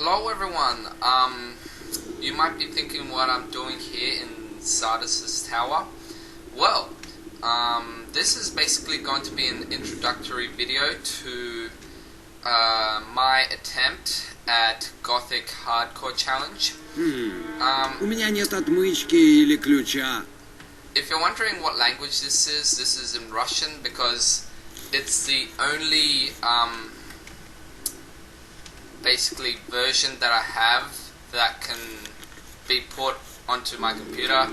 Hello everyone, you might be thinking what I'm doing here in Sardis' tower. Well, this is basically going to be an introductory video to my attempt at Gothic Hardcore Challenge. У меня нет отмычки или ключа. If you're wondering what language this is in Russian because it's the only basically version that I have that can be put onto my computer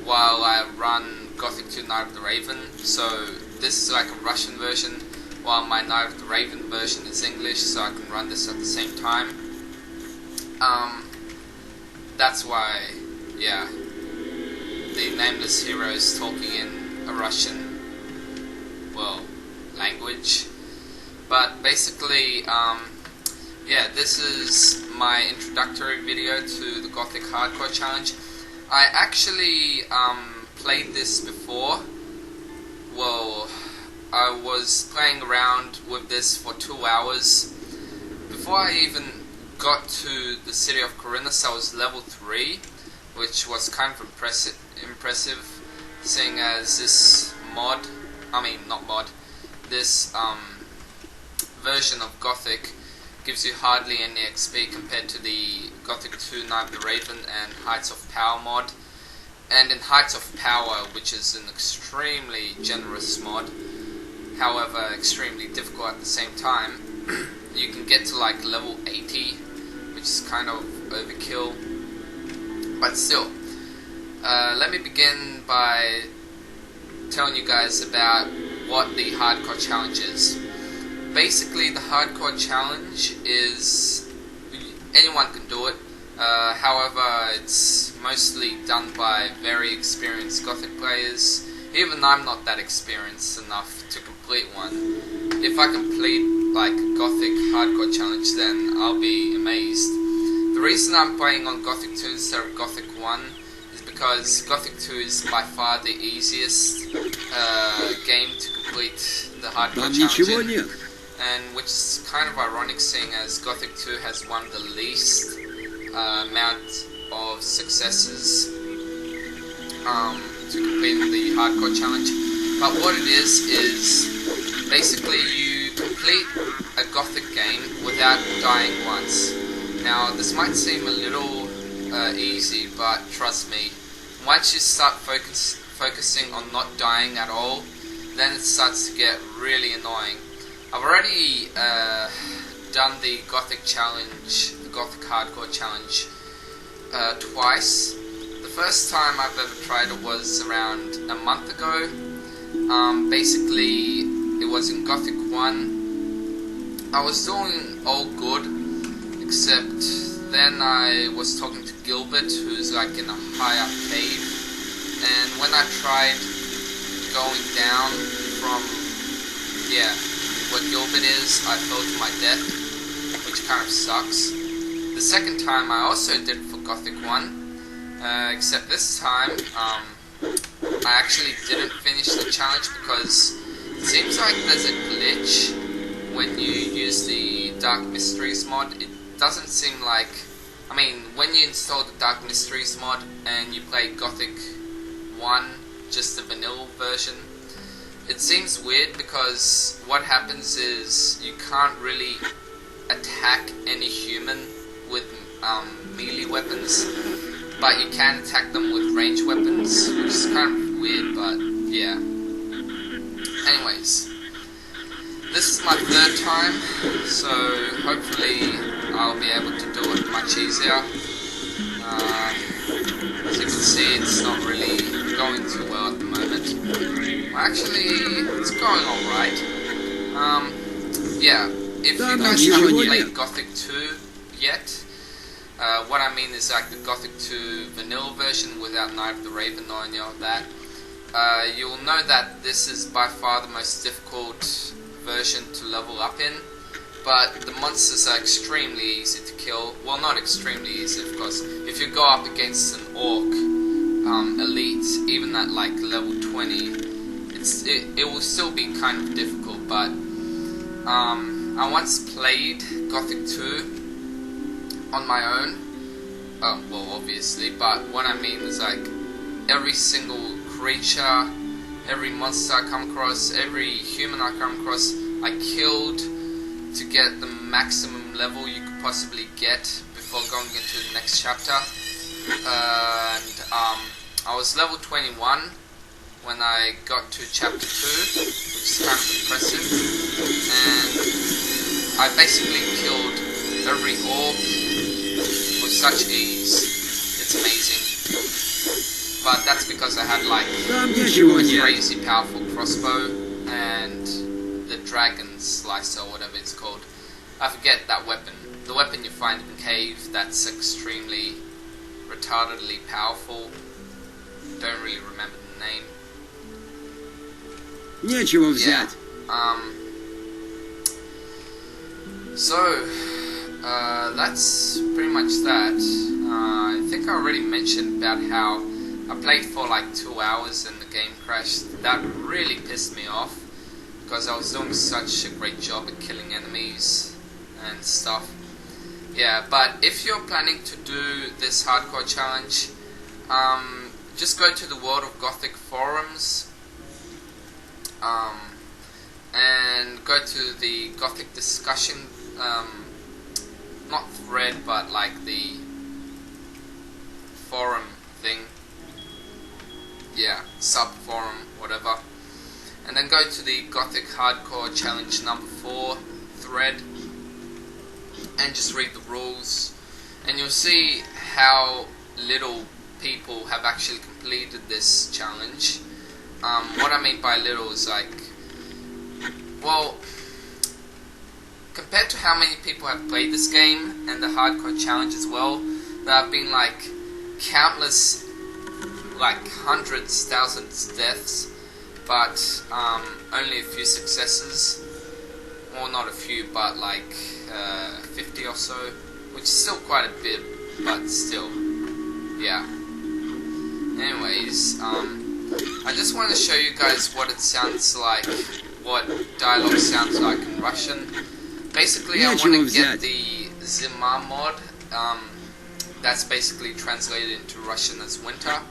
while I run Gothic 2 Night of the Raven. So this is like a Russian version while my Night of the Raven version is English, so I can run this at the same time. That's why, yeah, the nameless hero is talking in a Russian, well, language. But basically, yeah, this is my introductory video to the Gothic Hardcore Challenge. I actually played this before. Well, I was playing around with this for 2 hours. Before I even got to the city of Corinthus, I was level 3, which was kind of impressive, seeing as this this version of Gothic gives you hardly any XP compared to the Gothic 2 Night of the Raven and Heights of Power mod. And in Heights of Power, which is an extremely generous mod, however extremely difficult at the same time, you can get to like level 80, which is kind of overkill. But still, let me begin by telling you guys about what the Hardcore Challenge is. Basically, the Hardcore Challenge is anyone can do it. However, it's mostly done by very experienced Gothic players. Even I'm not that experienced enough to complete one. If I complete like a Gothic Hardcore Challenge, then I'll be amazed. The reason I'm playing on Gothic 2 instead of Gothic 1 is because Gothic 2 is by far the easiest game to complete the Hardcore Challenge in. And which is kind of ironic, seeing as Gothic 2 has one of the least amount of successes to completing the Hardcore Challenge. But what it is basically you complete a Gothic game without dying once. Now this might seem a little easy, but trust me, once you start focusing on not dying at all, then it starts to get really annoying. I've already done the Gothic Challenge, the Gothic Hardcore Challenge, twice. The first time I've ever tried it was around a month ago. Basically, it was in Gothic 1. I was doing all good, except then I was talking to Gilbert, who's like in a high up cave, and when I tried going down from, yeah, what Gilbert is, I fell to my death, which kind of sucks. The second time I also did for Gothic 1, except this time I actually didn't finish the challenge because it seems like there's a glitch when you use the Dark Mysteries mod. It doesn't seem like, when you install the Dark Mysteries mod and you play Gothic 1, just the vanilla version, it seems weird because what happens is you can't really attack any human with melee weapons, but you can attack them with ranged weapons, which is kind of weird, but yeah. Anyways, this is my third time, so hopefully I'll be able to do it much easier. As you can see, it's not really going too well at the moment. Actually, it's going alright. Yeah, if you guys haven't played Gothic 2 yet, what I mean is like the Gothic 2 vanilla version without Night of the Raven or any of that, you'll know that this is by far the most difficult version to level up in, but the monsters are extremely easy to kill. Well, not extremely easy, of course. If you go up against an orc elite, even at like level 20, it will still be kind of difficult. But I once played Gothic 2 on my own. Oh, well, obviously, but what I mean is like every single creature, every monster I come across, every human I come across, I killed to get the maximum level you could possibly get before going into the next chapter. And I was level 21 when I got to chapter 2, which is kind of impressive. And I basically killed every orc with such ease. It's amazing. But that's because I had like a crazy powerful crossbow and the dragon slicer, or whatever it's called. I forget that weapon. The weapon you find in the cave that's extremely retardedly powerful. Don't really remember the name. Нечего взять. So that's pretty much that. I think I already mentioned about how I played for like 2 hours and the game crashed. That really pissed me off because I was doing such a great job at killing enemies and stuff. Yeah, but if you're planning to do this hardcore challenge, just go to the World of Gothic forums and go to the Gothic discussion, not thread, but like the forum thing. Yeah, sub forum, whatever. And then go to the Gothic Hardcore Challenge number 4 thread and just read the rules. And you'll see how little people have actually completed this challenge. What I mean by little is like, well, compared to how many people have played this game and the hardcore challenge as well, there have been like countless, like hundreds, thousands deaths, but only a few successes. Well, not a few, but like 50 or so, which is still quite a bit, but still, yeah. Anyways, I just want to show you guys what it sounds like, what dialogue sounds like in Russian. Basically, I want to get the Zima mod. That's basically translated into Russian as winter.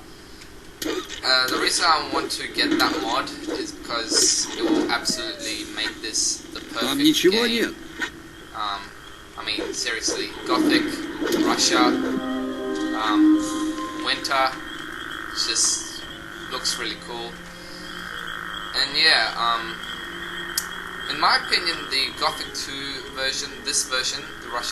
The reason I want to get that mod is because it will absolutely make this the perfect game. I mean, seriously, Gothic, Russia, winter, just looks really cool. And yeah, in my opinion, the Gothic 2 version, this version,